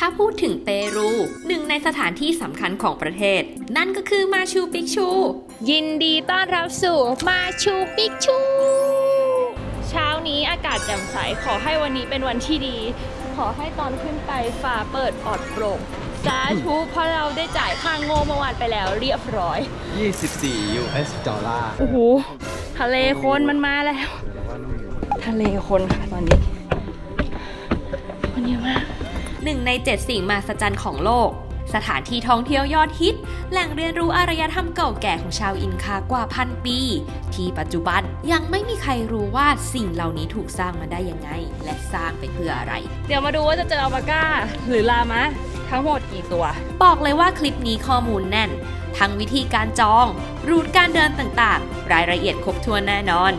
ถ้าพูดถึงเปรูหนึ่งในสถานที่สำคัญของประเทศนั่นก็คือมาชูปิกชูยินดีต้อนรับสู่มาชูปิกชูเช้านี้อากาศแจ่มใสขอให้วันนี้เป็นวันที่ดีขอให้ตอนขึ้นไปฟ้าเปิดปลอดโปร่งสาธุเพราะเราได้จ่ายค่าโง่เมื่อวานไปแล้วเรียบร้อย24 US ดอลลาร์โอ้โหทะเลคนมันมาแล้วทะเลคนค่ะตอนนี้คนเยอะมาก1 ใน 7 สิ่งมหัศจรรย์ของโลกสถานที่ท่องเที่ยวยอดฮิตแหล่งเรียนรู้อารยธรรมเก่าแก่ของชาวอินคากว่าพันปีที่ปัจจุบันยังไม่มีใครรู้ว่าสิ่งเหล่านี้ถูกสร้างมาได้ยังไงและสร้างไปเพื่ออะไรเดี๋ยวมาดูว่าจะเจออัลปาก้าหรือลามะทั้งหมดกี่ตัวบอกเลยว่าคลิปนี้ข้อมูลแน่นทั้งวิธีการจองรูทการเดินต่างๆรายละเอียดครบถ้วนแน่นอน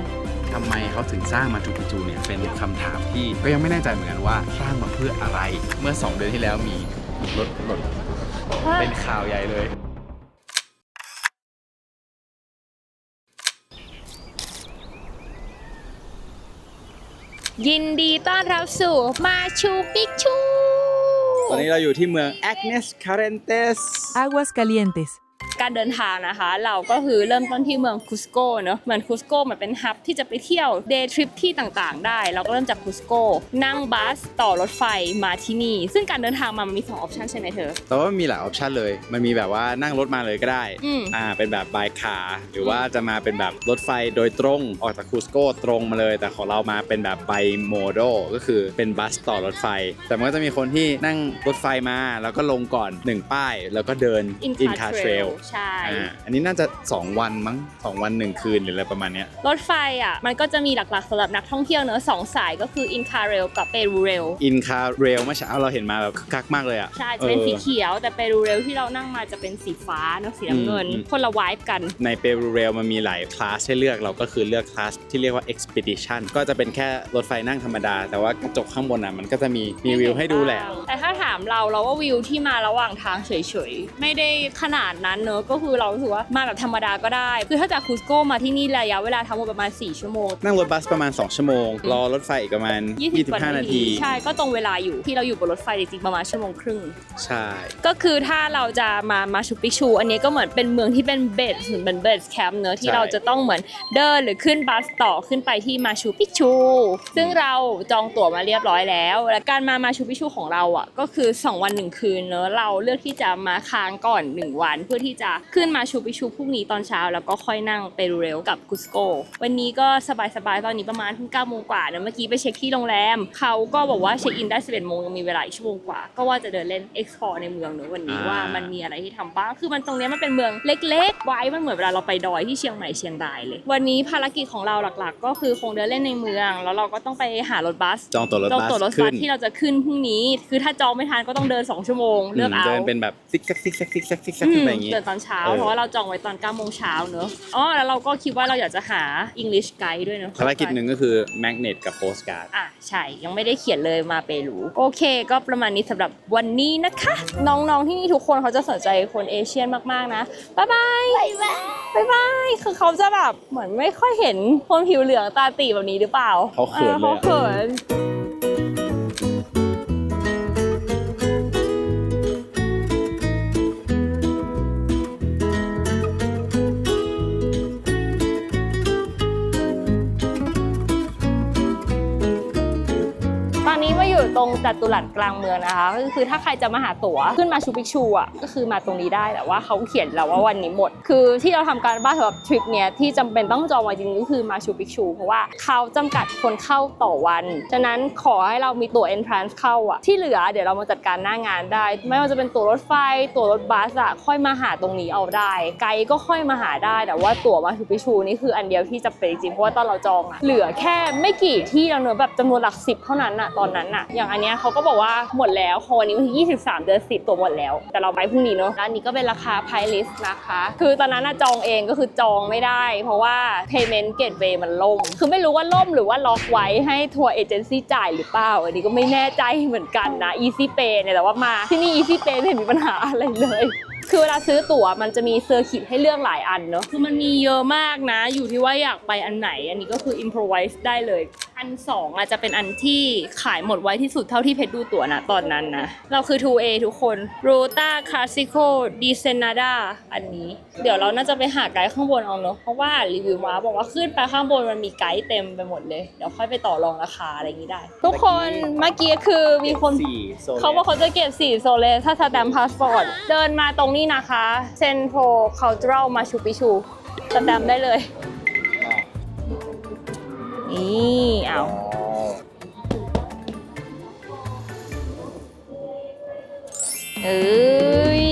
ทำไมเขาถึงสร้างมาชูปิจูเนี่ยเป็นคำถามที่ก็ยังไม่แน่ใจเหมือนกันว่าสร้างมาเพื่ออะไรเมื่อ2 เดือนที่แล้วมีรถหล่นเป็นข่าวใหญ่เลยยินดีต้อนรับสู่มาชูปิกชูตอนนี้เราอยู่ที่เมือง Agnes Calentes Aguas Calientesการเดินทางนะคะเราก็คือเริ่มต้นที่เมืองคุสโกเนอะเหมือนคุสโกมันเป็นฮับที่จะไปเที่ยวเดย์ทริปที่ต่างๆได้เราก็เริ่มจากคุสโกนั่งบัสต่อรถไฟมาที่นี่ซึ่งการเดินทางมันมี2 ออปชันใช่ไหมเธอแต่ว่ามีหลายออปชันเลยมันมีแบบว่านั่งรถมาเลยก็ได้เป็นแบบบายคาร์หรือว่าจะมาเป็นแบบรถไฟโดยตรงออกจากคุสโกตรงมาเลยแต่ของเรามาเป็นแบบไบโมโดก็คือเป็นบัสต่อรถไฟแต่มันก็จะมีคนที่นั่งรถไฟมาแล้วก็ลงก่อน1 ป้ายแล้วก็เดินอินคาเทรลใช่อันนี้น่าจะ2 วันมั้ง2 วัน 1 คืนหรืออะไรประมาณนี้รถไฟอ่ะมันก็จะมีหลักๆสำหรับนักท่องเที่ยวเนอะ2 สายก็คืออินคาเรลกับเปรูเรลอินคาเรลเมื่อเช้าเราเห็นมาแบบคึกคักมากเลยอ่ะใช่จะเป็นสีเขียวแต่เปรูเรลที่เรานั่งมาจะเป็นสีฟ้าเนอะสีน้ำเงินคนละไวฟ์กันในเปรูเรลมันมีหลายคลาสให้เลือกเราก็คือเลือกคลาสที่เรียกว่า Expedition ก็จะเป็นแค่รถไฟนั่งธรรมดาแต่ว่ากระจกข้างบนอ่ะมันก็จะมีวิวให้ดูแหละแต่ถ้าถามเราว่าวิวที่มาระหว่างทางเฉยๆไม่ได้ขนาดนั้นเนอะก็คือเรารู้สึกว่ามาแบบธรรมดาก็ได้คือถ้าจากคุสโกมาที่นี่ระยะเวลาทั้งหมดประมาณ4 ชั่วโมงนั่งรถบัสประมาณ2 ชั่วโมงรอรถไฟอีกประมาณ25 นาทีใช่ก็ตรงเวลาอยู่ที่เราอยู่บนรถไฟจริงๆประมาณ1 ชั่วโมงครึ่งใช่ก็คือถ้าเราจะมาชูปิกชูอันนี้ก็เหมือนเป็นเมืองที่เป็นเบสเหมือนเป็นเบสแคมป์เนอะที่เราจะต้องเหมือนเดินหรือขึ้นบัสต่อขึ้นไปที่มาชูปิกชูซึ่งเราจองตั๋วมาเรียบร้อยแล้วและการมาชูปิกชูของเราอ่ะก็คือ2 วัน 1 คืนเนอะเราเลือกที่จะมาค้างก่อน1 วันเพื่อที่จะขึ้นมาชูปิกชูพรุ่งนี้ตอนเช้าแล้วก็ค่อยนั่งเปรูเรลกับคุสโกวันนี้ก็สบายๆตอนนี้ประมาณ9 โมงกว่านะเมื่อกี้ไปเช็คที่โรงแรมเขาก็บอกว่าเช็คอินได้11 โมงยังมีเวลาอีก1 ชั่วโมงกว่าก็ว่าจะเดินเล่น explore ในเมืองเนอะวันนี้ว่ามันมีอะไรที่ทำบ้างคือมันตรงนี้มันเป็นเมืองเล็กๆไว้มันเหมือนเวลาเราไปดอยที่เชียงใหม่เชียงรายเลยวันนี้ภารกิจของเราหลักๆก็คือคงเดินเล่นในเมืองแล้วเราก็ต้องไปหารถบัสจองตั๋วรถบัสที่เราจะขึ้นพรุ่งนี้คือถ้าจองไม่ทันก็ต้องเดิน2 ชั่วโมงเลือกเอาเดินเป็นแบบซิกซักอะไรอย่างงี้เดินตอนเช้าเพราะว่าเราจองไว้ตอน9 โมงเช้าเนอะแล้วเราก็คิดว่าเราอยากจะหา English Guide ด้วยเนอะภารกิจหนึ่งก็คือ Magnet กับ Postcard ใช่ยังไม่ได้เขียนเลยมาเปรูโอเคก็ประมาณนี้สำหรับวันนี้นะคะน้องๆที่นี่ทุกคนเขาจะสนใจคนเอเชียนมากๆนะบ๊ายบายคือเขาจะแบบเหมือนไม่ค่อยเห็นคนผิวเหลืองตาตีแบบนี้หรือเปล่าเขาเขินเลยตรงจัตุรัสกลางเมืองนะคะก็คือถ้าใครจะมาหาตั๋วขึ้นมาชูปิกชูอ่ะก็คือมาตรงนี้ได้แต่ว่าเขาเขียนแล้วว่าวันนี้หมดคือที่เราทำการบ้านสำหรับทริปเนี้ยที่จำเป็นต้องจองไว้จริงๆก็คือมาชูปิกชูเพราะว่าเขาจำกัดคนเข้าต่อวันฉะนั้นขอให้เรามีตั๋ว entrance เข้าอ่ะที่เหลือเดี๋ยวเรามาจัดการหน้างานได้ไม่ว่าจะเป็นตั๋วรถไฟตั๋วรถบัสอ่ะค่อยมาหาตรงนี้เอาได้ไกด์ก็ค่อยมาหาได้แต่ว่าตั๋วมาชูปิกชูนี่คืออันเดียวที่จะเป็นจริงเพราะว่าตอนเราจองอ่ะเหลือแค่ไม่กี่ที่แล้วเนอะแบบจำนวนหลัก10เท่านั้นอ่ะตอนนั้นอ่ะอย่างอันเนี้ยเขาก็บอกว่าหมดแล้ววันนี้วันที่23 เดือน 10ตัวหมดแล้วแต่เราไปพรุ่งนี้เนาะร้านนี้ก็เป็นราคา price list นะคะคือตอนนั้นจองเองก็คือจองไม่ได้เพราะว่า payment gateway มันล่มคือไม่รู้ว่าล่มหรือว่าล็อกไว้ให้ทัวร์เอเจนซี่จ่ายหรือเปล่าอันนี้ก็ไม่แน่ใจเหมือนกันนะ Easy Pay เนี่ยแต่ว่ามาที่นี่ Easy Pay ไม่เห็นมีปัญหาอะไรเลยคือเวลาซื้อตั๋วมันจะมีเซอร์คิตให้เลือกหลายอันเนาะคือมันมีเยอะมากนะอยู่ที่ว่าอยากไปอันไหนอันนี้ก็คือ improvise ได้เลย อัน2อาจจะเป็นอันที่ขายหมดไว้ที่สุดเท่าที่เพชรดูตั๋วนะตอนนั้นนะเราคือ 2A ทุกคน Ruta Classico di Senada อันนี้เดี๋ยวเราน่าจะไปหาไกด์ข้างบนเอาเนอะเพราะว่ารีวิวมาบอกว่าขึ้นไปข้างบนมันมีไกด์เต็มไปหมดเลยเดี๋ยวค่อยไปต่อรองราคาอะไรอย่างนี้ได้ทุกคนเมื่อกี้คือมีคนเขาบอกเขาจะเก็บ4โซเลสถ้าสแตมป์พาสปอร์ตเดินมาตรงนี้นะคะเซนโทคาลเจอรัลมาชูปิชูสแตมป์ได้เลยนี่เอาเอ้ย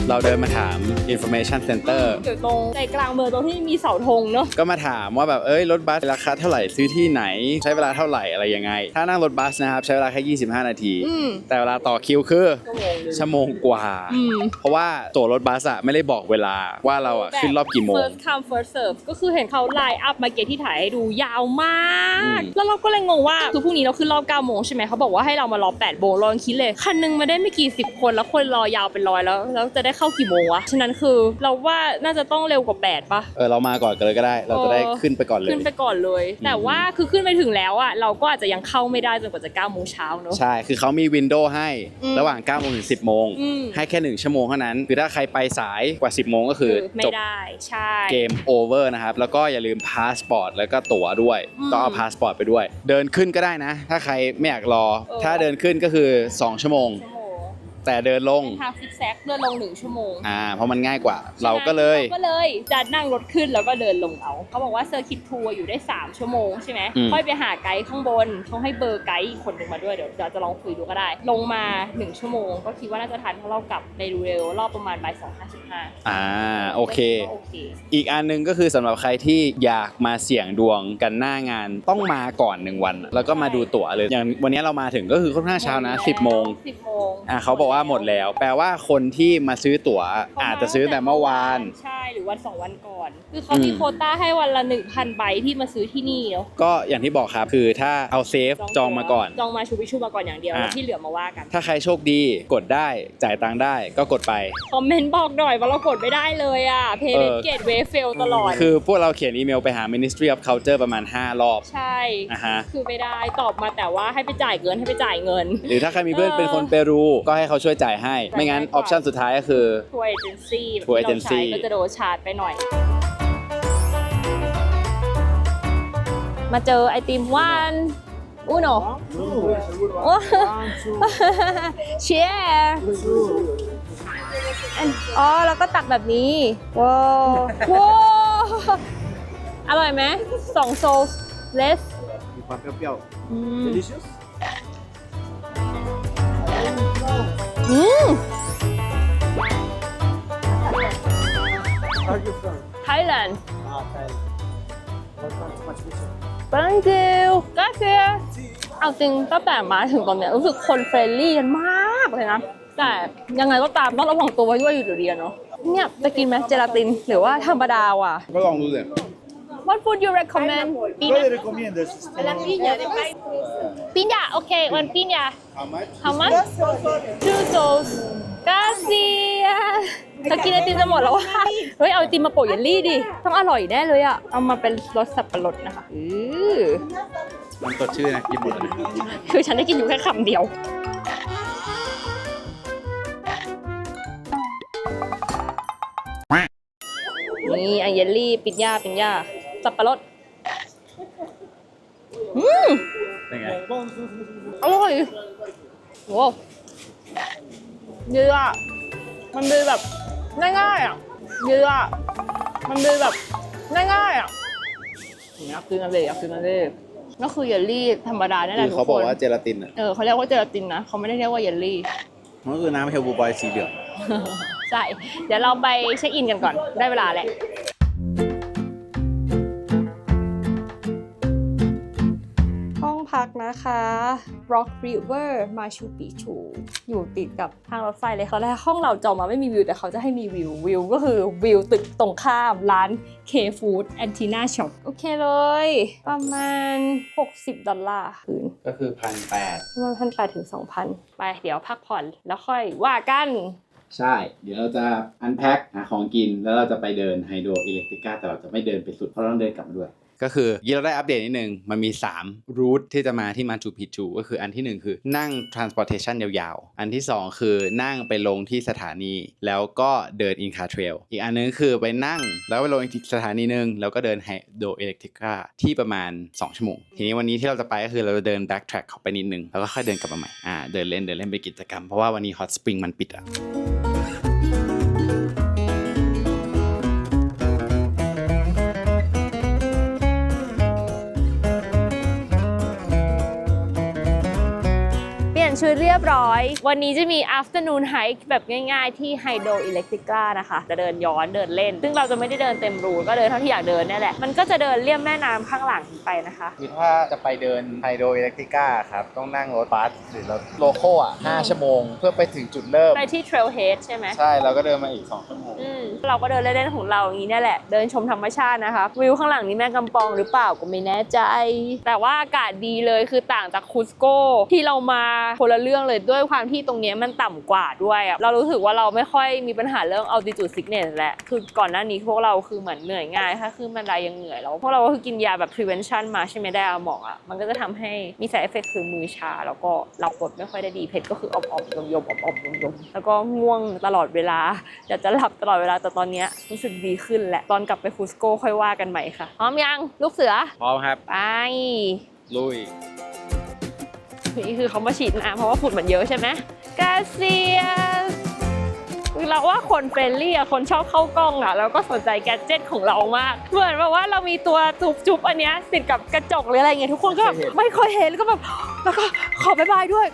เราเดินมาถาม information center อยู่ตรงใจกลางเมืองตรงที่มีเสาธงเนอะก็มาถามว่าแบบรถบัสราคาเท่าไหร่ซื้อที่ไหนใช้เวลาเท่าไหร่อะไรยังไงถ้านั่งรถบัสนะครับใช้เวลาแค่25 นาทีแต่เวลาต่อคิวคือชั่วโมงกว่าเพราะว่าตั๋วรถบัสอะไม่ได้บอกเวลาว่าเราอะขึ้นรอบกี่โมง first come first serve ก็คือเห็นเขาไลน์อัพมาเกตที่ถ่ายให้ดูยาวมากแล้วเราก็เลยงงว่าคือพรุ่งนี้เราขึ้นรอบ9 โมงใช่ไหมเขาบอกว่าให้เรามารอ8 โมงลองคิดเลยคันนึงมาได้ไม่กี่10 คนแล้วคนรอยาวเป็นร้อยแล้วจะได้เข้ากี่โมงวะฉะนั้นคือเราว่าน่าจะต้องเร็วกว่า8ป่ะเรามาก่อนกันเลยก็ได้เราจะได้ขึ้นไปก่อนเลยขึ้นไปก่อนเลยแต่ว่าคือขึ้นไปถึงแล้วอ่ะเราก็อาจจะยังเข้าไม่ได้จนกว่าจะ9 โมงเช้าเนอะใช่คือเขามีวินโดว์ให้ระหว่าง9 โมงถึง10 โมงให้แค่1 ชั่วโมงเท่านั้นคือถ้าใครไปสายกว่า10 โมงก็คือไม่ได้ใช่เกมโอเวอร์นะครับแล้วก็อย่าลืมพาสปอร์ตแล้วก็ตั๋วด้วยต้องเอาพาสปอร์ตไปด้วยเดินขึ้นก็ได้นะถ้าใครไม่อยากรอถ้าเดินขึ้นก็คือ2 ชั่วโมงแต่เดินลงทางซิกแซกเดินลง1 ชั่วโมงเพราะมันง่ายกว่าเราก็เลยจะนั่งรถขึ้นแล้วก็เดินลงเอาเขาบอกว่าเซอร์กิตทัวร์อยู่ได้3 ชั่วโมงใช่ไหมค่อยไปหาไกด์ข้างบนเขาให้เบอร์ไกด์อีกคนหนึ่งมาด้วยเดี๋ยวเราจะลองคุยดูก็ได้ลงมา1 ชั่วโมงก็คิดว่าน่าจะทันเพราะเรากลับในเร็วรอบประมาณบ่าย 2:55โอเคอีกอันนึงก็คือสำหรับใครที่อยากมาเสี่ยงดวงกันหน้างานต้องมาก่อน1 วันแล้วก็มาดูตั๋วเลยอย่างวันนี้เรามาถึงก็คือค่อนข้างเช้านะ10 โมงเขาบอกว่าหมดแล้วแปลว่าคนที่มาซื้อตั๋วอาจจะซื้อแต่เมื่อวานใช่หรือวัน2 วันก่อนคือเขามีโควต้าให้วันละ 1,000 ใบที่มาซื้อที่นี่เนาะก็อย่างที่บอกครับคือถ้าเอาเซฟจองมาก่อนจองมาชูปิชูมาก่อนอย่างเดียวแล้วที่เหลือมาว่ากันถ้าใครโชคดีกดได้จ่ายตังค์ได้ก็กดไปคอมเมนต์บอกหน่อยว่าเรากดไม่ได้เลยอ่ะPayment Gateway fail ตลอดคือพวกเราเขียนอีเมลไปหา Ministry of Culture ประมาณ5 รอบใช่คือไม่ได้ตอบมาแต่ว่าให้ไปจ่ายเงินหรือถ้าใครมีเพื่อนเป็นคนเปรูก็ให้เขาช่วยจ่ายให้ไม่งั้นออปชั่นสุดท้ายก็คือทัวร์เอเจนซี่ก็จะโดนชาร์จไปหน่อยมาเจอไอติมวันอูโนเชียร์แล้วก็ตักแบบนี้ว้าวอร่อยไหม2 โซลเลสมีความเปรี้ยวๆ delicious Thailand Thank you กาแฟเอาจริงตั้งแต่มาถึงตอนเนี้ยรู้สึกคนเฟรนลี่กันมากเลยนะแต่ยังไงก็ตามต้องระวังตัวไว้ด้วยอยู่ดีเนาะเนี่ยจะกินไหมเจลาตินหรือว่าธรรมดาว่ะก็ลองดูสิ What food you recommend? Yo le recomiendo La piña de país. Piña, okay, one piña. How much? 2 souls. Gracias. จะกินไอติมจะหมดแล้วว่ะเฮ้ยเอาไอติมมาโปะเยลลี่ดิต้องอร่อยแน่เลยอ่ะเอามาเป็นรสสับปะรดนะคะมันสดชื่นนะกินหมดเลยคือฉันได้กินอยู่แค่คำเดียวนี่ไอเยลลี่ปิญญาสับปะรดเป็นไงอร่อยโว้เยอะมันดูแบบง่ายๆอ่ะเยอะมันดูแบบง่ายๆอ่ะอยากกินอะไรก็คือเยลลี่ธรรมดานั่นแหละทุกคนเขาบอกว่าเจลาตินเขาเรียกว่าเจลาตินนะเขาไม่ได้เรียกว่าเยลลี่มันก็คือน้ำเฮลบูบอยสีเหลืองใช่เดี๋ยวเราไปเช็คอินกันก่อนได้เวลาแล้วห้องพัก กนะคะ Rock River Machu Picchu อยู่ติดกับทางรถไฟเลยตอนแรกห้องเราจองมาไม่มีวิวแต่เขาจะให้มีวิวก็คือวิวตึกตรงข้ามร้าน K-Food Antenna Shop โอเคเลยประมาณ$60คืน ก็คือ1,800 ประมาณ1,800 ถึง 2,000 ไปเดี๋ยวพักผ่อนแล้วค่อยว่ากัน ใช่ เดี๋ยวเราจะอันแพ็คหาของกินแล้วเราจะไปเดินไฮโดรอิเล็กทริก้าแต่เราจะไม่เดินไปสุดเพราะเราต้องเดินกลับมาด้วย ก็คือยี่เราได้อัปเดตนิดนึงมันมี3รูทที่จะมาที่มาชูพิกชูก็คืออันที่1คือนั่ง transportation ยาวๆอันที่2คือนั่งไปลงที่สถานีแล้วก็เดิน Inca Trail อีกอันนึงคือไปนั่งแล้วไปลงอีกสถานีนึงแล้วก็เดินไฮโดรอิเล็กทริก้าที่ประมาณ2ชั่วโมงทีนี้วันนี้ที่เราจะไปก็คือเราจะเดิน back track เข้าไปนิดนึงแล้วก็ค่อยเดินกลับมาใหม่เดินเล่นไปกิจกรรมเพราะว่าวันนี้ hot spring มันปิดชุดเรียบร้อยวันนี้จะมี afternoon hike แบบง่ายๆที่ Hydro Electrica นะคะจะเดินย้อนเดินเล่นซึ่งเราจะไม่ได้เดินเต็มรูทก็เดินเท่าที่อยากเดินนี่แหละมันก็จะเดินเลี่ยมแม่น้ำข้างหลังไปนะคะคือถ้าจะไปเดินไฮโดรอิเล็กทริก้าครับต้องนั่งรถบัสหรือรถโลคอล5 ชั่วโมงเพื่อไปถึงจุดเริ่มไปที่ Trailhead ใช่ไหมใช่เราก็เดินมาอีก2 ชั่วโมงเราก็เดินเล่นๆของเราอย่างนี้นี่แหละเดินชมธรรมชาตินะคะวิวข้างหลังนี้แม่กำปองหรือเปล่าก็ไม่แน่ใจแต่ว่าอากาศดีเลยคือต่างจากคุสโกที่เรามาคนละเรื่องเลยด้วยความที่ตรงนี้มันต่ำกว่าด้วยเรารู้สึกว่าเราไม่ค่อยมีปัญหาเรื่อง altitude sickness แหละคือก่อนหน้านี้พวกเราคือเหมือนเหนื่อยง่ายถ้าขึ้นบันไดยังเหนื่อยแล้วพวกเราก็คือกินยาแบบ prevention มาใช่ไหมได้เอาหมอกมันก็จะทำให้มี side effect คือมือชาแล้วก็หลับกดไม่ค่อยได้ดีเพชรก็คืออมๆยมๆแล้วก็ง่วงตลอดเวลาอยากจะหลับตลอดเวลาแต่ตอนนี้รู้สึกดีขึ้นแหละตอนกลับไปคุสโกค่อยว่ากันใหม่ค่ะพร้อมยังลูกเสือพร้อมครับไปลุยนี่คือเขามาฉีดน้ำเพราะว่าฝุ่นมันเยอะใช่ไหมกาเซียสคือเราว่าคนเฟรนลี่คนชอบเข้ากล้องแล้วก็สนใจแกดเจ็ตของเรามากเหมือนแบบว่าเรามีตัวจุ๊บอันเนี้ยติดกับกระจกหรืออะไรเงี้ยทุกคนก็ไม่เคยเห็นแล้วก็แบบแล้วก็ขอบายด้วย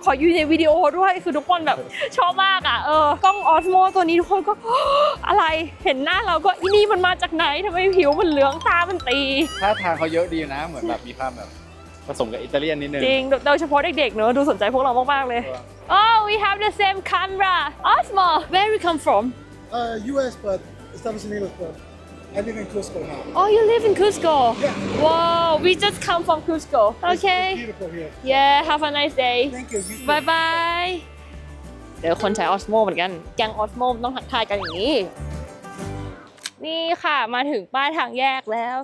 ขออยู่ในวิดีโอด้วยคือทุกคนแบบชอบมากกล้องออสโมตัวนี้ทุกคนก็อะไรเห็นหน้าเราก็อีนี่มันมาจากไหนทำไมผิวมันเหลืองตามันตีท่าทางเขาเยอะดีนะเหมือนแบบมีความแบบผสมกับอิตาเลียนนิดนึงจริงโดยเฉพาะเด็กๆเนอะดูสนใจพวกเรามากๆเลย Oh we have the same camera Osmo where we come from US but established in English but I live in Cusco now Oh you live in Cusco Yeah Wow we just come from Cusco Okay It's beautiful here Yeah have a nice day Thank you Bye bye เดี๋ยวคนใช้ Osmo เหมือนกันแก๊ง Osmo ต้องทักทายกันอย่างนี้นี่ค่ะมาถึงป้ายทางแยกแล้ว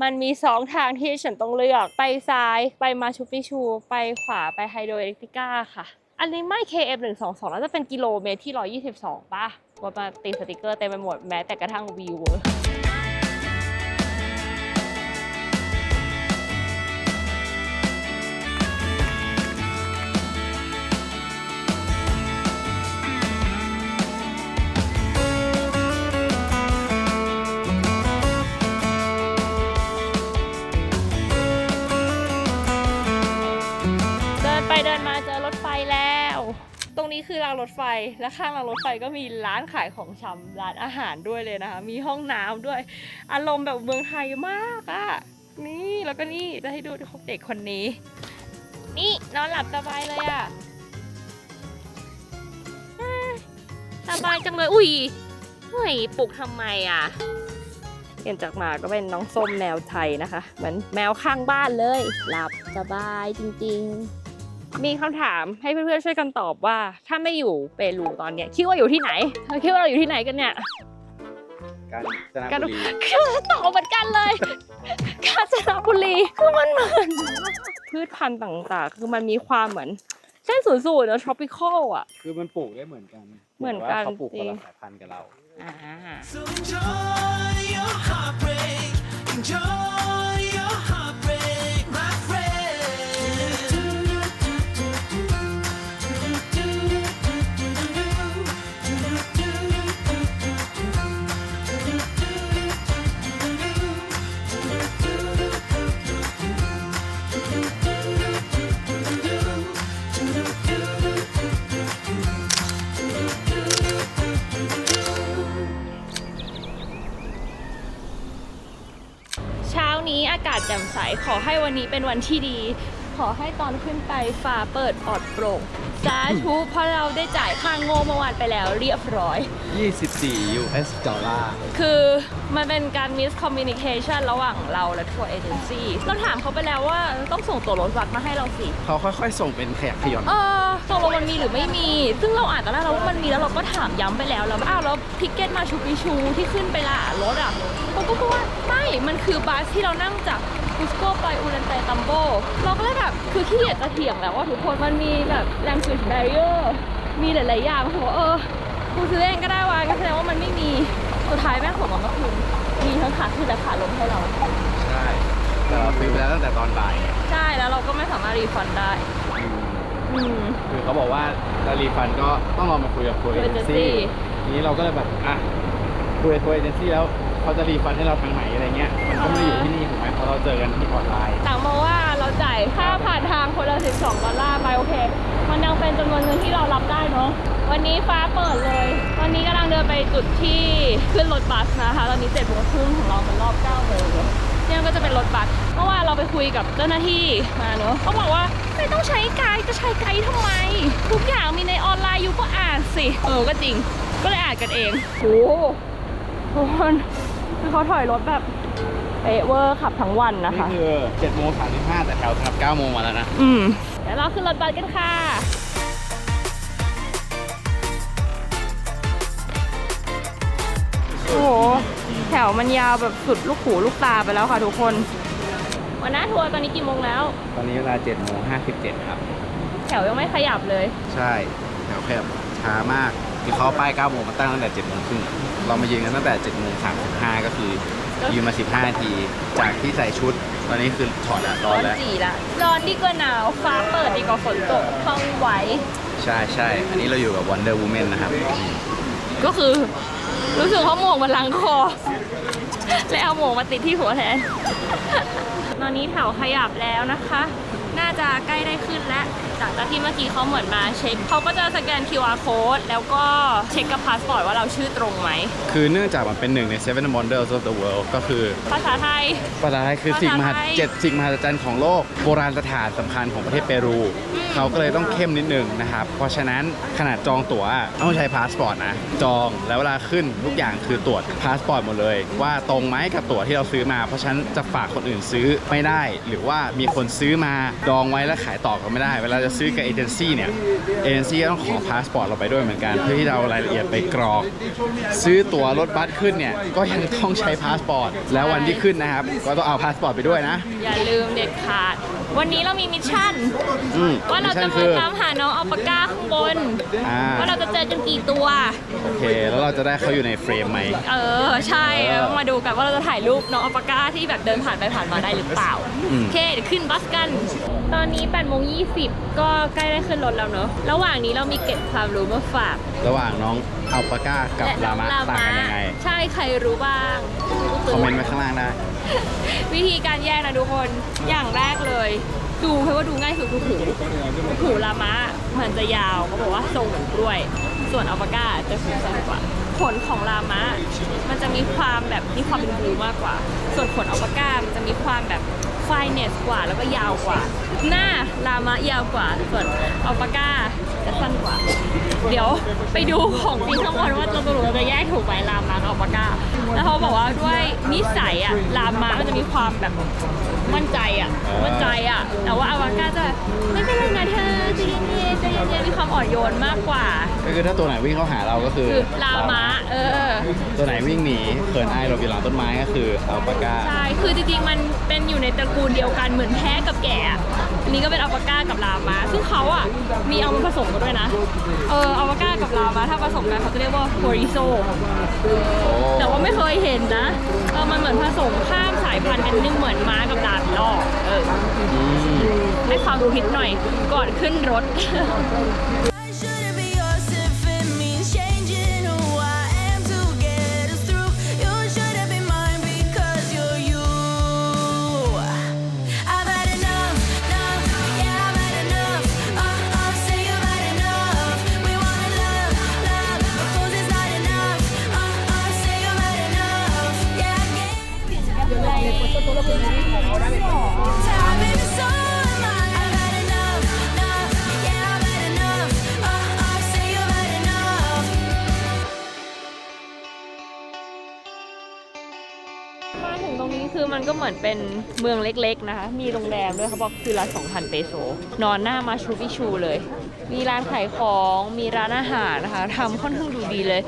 มันมี2ทางที่ฉันต้องเลือกไปซ้ายไปมาชูปิชูไปขวาไปไฮโดรอิเล็กทริก้าค่ะอันนี้ไม่ KF122 แล้วจะเป็นกิโลเมตรที่122ป่ะว่ามาติดสติกเกอร์เต็มไปหมดแม้แต่กระทั่งวิวเดินมาเจอรถไฟแล้วตรงนี้คือรางรถไฟและข้างรางรถไฟก็มีร้านขายของชำร้านอาหารด้วยเลยนะคะมีห้องน้ำด้วยอารมณ์แบบเมืองไทยมากนี่แล้วก็นี่จะให้ดูเด็กคนนี้นี่นอนหลับสบายเลยสบายจังเลยอุ้ยปลุกทำไมเปลี่ยนจากหมาก็เป็นน้องส้มแมวไทยนะคะเหมือนแมวข้างบ้านเลยหลับสบายจริงๆมีคำถามให้เพื่อนๆช่วยกันตอบว่าถ้าไม่อยู่เปรูตอนเนี้ยคิดว่าอยู่ที่ไหนคิดว่าเราอยู่ที่ไหนกันเนี่ยกาญจนบุรีคือตอบเหมือนกันเลยกาญจนบุรีคือมันเหมือนพืชพันธุ์ต่างๆคือมันมีความเหมือนเส้นศูนย์สูตรเนอะ tropical คือมันปลูกได้เหมือนกันเขาปลูกคนละสายพันธุ์กับเราอากาศแจ่มใสขอให้วันนี้เป็นวันที่ดี ขอให้ตอนขึ้นไปฟ้าเปิดปลอดโปร่งสาธุเพราะเราได้จ่ายค่าโง่เมื่อวานไปแล้วเรียบร้อย 24 US ดอลลาร์ คือมันเป็นการ miscommunication ระหว่างเราและทัวร์เอเจนซี่เราถามเขาไปแล้วว่าต้องส่งตั๋วรถบัสมาให้เราสิ เขาค่อยๆ ส่งเป็นขยักขย่อน ตกลงมันมีหรือไม่มี ซึ่งเราอ่านตอนแรกเราว่ามันมีแล้วเราก็ถามย้ำไปแล้วแล้วอ้าวแล้วทิกเก็ตมาชูปิชูที่ขึ้นไปละรถอ่ะเขาก็บอกว่าไม่มันคือบัสที่เรานั่งจากคุสโกไปอูรันไตตัมโบเราก็เลยแบบคือขี้เกียจจะเถียงแล้วว่าทุกคนมันมีแบบ language barrier มีหลายๆอย่างเขาบอกกูซื้อเองก็ได้วะก็แสดงว่ามันไม่มีสุดท้ายแม่งของมันก็คือมีทั้งขาขึ้นและขาลงให้เรา ใช่แต่เราซื้อไปแล้วตั้งแต่ตอนบ่ายไง ใช่แล้วเราก็ไม่สามารถรีฟันได้คือเขาบอกว่าจะรีฟันก็ต้องลองมาคุยกับทัวร์เอเจนซี่ทีนี้เราก็เลยแบบคุยกับทัวร์เอเจนซี่แล้วเขาจะรีฟันให้เราทางไหนอะไรเงี้ยมันก็ไม่ได้อยู่ที่นี่ถูกไหมเพราะเราเจอกันที่ออนไลน์ต่างมองว่าเราจ่ายค่าผ่านทางคนละ$12ไปโอเคมันยังเป็นจำนวนเงินที่เรารับได้เนาะวันนี้ฟ้าเปิดเลยวันนี้กำลังเดินไปจุดที่ขึ้นรถบัสนะคะตอนนี้7:30ของเรามันรอบ9โมงเนี่ยก็จะเป็นรถบัสเมื่อวานเราไปคุยกับเจ้าหน้าที่มาเนอะเขาบอกว่าไม่ต้องใช้ไกด์จะใช้ไกด์ทำไมทุกอย่างมีในออนไลน์อยู่ก็อ่านสิก็จริงก็เลยอ่านกันเองโอ้ทุกคนคือเขาถอยรถแบบเอเวอร์ขับทั้งวันนะคะนี่คือ7:35แต่แถวทับ9โมงมาแล้วนะเดี๋ยวเราขึ้นรถบัสกันค่ะโอ้โหแถวมันยาวแบบสุดลูกหูลูกตาไปแล้วค่ะทุกคนวันน้าทัวร์ตอนนี้กี่โมงแล้วตอนนี้เวลา7:57ครับแถวยังไม่ขยับเลยใช่แถวขยับช้ามากที่เขาป้าย9โมงมาตั้งตั้งแต่7:30เรามายืนกันตั้งแต่7:35ก็คือยืนมา15นาทีจากที่ใส่ชุดตอนนี้คือถอดแล้วร้อนแล้วร้อนดีกว่าหนาวฟ้าเปิดดีกว่าฝนตกห้องไว้ใช่อันนี้เราอยู่กับ Wonder Woman นะครับก็คือรู้สึกเขาหมวกมันลังคอและเอาหมวกมาติดที่หัวแทนตอนนี้แถวขยับแล้วนะคะน่าจะใกล้ได้ขึ้นแล้วจากที่เมื่อกี้เขาเหมือนมาเช็คเขาก็จะสแกน QR code แล้วก็เช็คกับพาสปอร์ตว่าเราชื่อตรงไหมคือเนื่องจากมันเป็นหนึ่งใน Seven Wonders of the World ก็คือภาษาไทยคือสิ่งมหัศจรรย์ของโลกโบราณสถานสำคัญของประเทศเปรูเขาก็เลยต้องเข้มนิดนึงนะครับเพราะฉะนั้นขนาดจองตั๋วต้องใช้พาสปอร์ตนะจองแล้วเวลาขึ้นทุกอย่างคือตรวจพาสปอร์ตหมดเลยว่าตรงไหมกับตั๋วที่เราซื้อมาเพราะฉะนั้นจะฝากคนอื่นซื้อไม่ได้หรือว่ามีคนซื้อมาดองไว้แล้วขายต่อก็ไม่ได้เวลาจะซื้อกับเอเจนซี่เนี่ยเอเจนซี่ก็ต้องขอพาสปอร์ตเราไปด้วยเหมือนกันเพื่อที่เรารายละเอียดไปกรอกซื้อตั๋วรถบัสขึ้นเนี่ยก็ยังต้องใช้พาสปอร์ตแล้ววันที่ขึ้นนะครับก็ต้องเอาพาสปอร์ตไปด้วยนะอย่าลืมเด็ดขาดวันนี้เรามีมิชชั่นว่าเราจะมาตามหาน้องอัลปาก้าข้างบนว่าเราจะเจอกันกี่ตัวโอเคแล้วเราจะได้เขาอยู่ในเฟรมไหมใช่ต้องมาดูกันว่าเราจะถ่ายรูปน้องอัลปาก้าที่แบบเดินผ่านไปผ่านมาได้หรือเปล่าโอเคเดี๋ยวขึ้นบัสกันตอนนี้8:20ก็ใกล้ได้ขึ้นรถแล้วเนอะระหว่างนี้เรามีเก็บความรู้มาฝากระหว่างน้องอัลปาก้ากับลามะต่างกันยังไงใช่ใครรู้บ้างคอมเมนต์ไว้ข้างล่างได้วิธีการแยกนะทุกคนอย่างแรกเลยดูเพราะว่าดูง่ายสุดคือหูลามะมันจะยาวเขาบอกว่าทรงเหมือนกล้วยส่วนอัลปาก้าจะสูงสั้นกว่าขนของลามะมันจะมีความเป็นบลูมากกว่าส่วนขนอัลปาก้ามันจะมีความแบบไฟเนสกว่าแล้วก็ยาวกว่าหน้าลามะยาวกว่าส่วนอัลปาก้าจะสั้นกว่าเดี๋ยวไปดูของจริงทั้งหมดว่าเราจะแยกถูกไหมลามะกับอัลปาก้าแล้วเขาบอกว่าด้วยนิสัยอะลามะมันจะมีความแบบมั่นใจอะแต่ว่าอัลปาก้าจะไม่เป็นไรนะเธอใจเย็นมีความอ่อนโยนมากกว่าก็คือถ้าตัวไหนวิ่งเข้าหาเราก็คือลามะตัวไหนวิ่งหนีเขินอายหลบอยู่หลังต้นไม้ก็คืออัลปาก้าใช่คือจริงๆมันเป็นอยู่ในตระกูลเดียวกันเหมือนแพะกับแกะอันนี้ก็เป็นอัลปาก้ากับลามะซึ่งเขาอ่ะมีเอามาผสมกันด้วยนะอัลปาก้ากับลามะถ้าผสมกันเขาจะเรียกว่าโคริโซแต่ว่าไม่เคยเห็นนะมันเหมือนผสมข้ามสายพันธุ์กันนึงเหมือนม้ากับดาบลอกให้ความรู้นิดหน่อยก่อนขึ้นรถ มาถึงตรงนี้คือมันก็เหมือนเป็นเมืองเล็กๆนะคะมีโรงแรมด้วยเขาบอกคือละ 2,000 เปโซนอนหน้ามาชูปิชูเลยมีร้านขายของมีร้านอาหารนะคะทำค่อนข้างดูดีเลย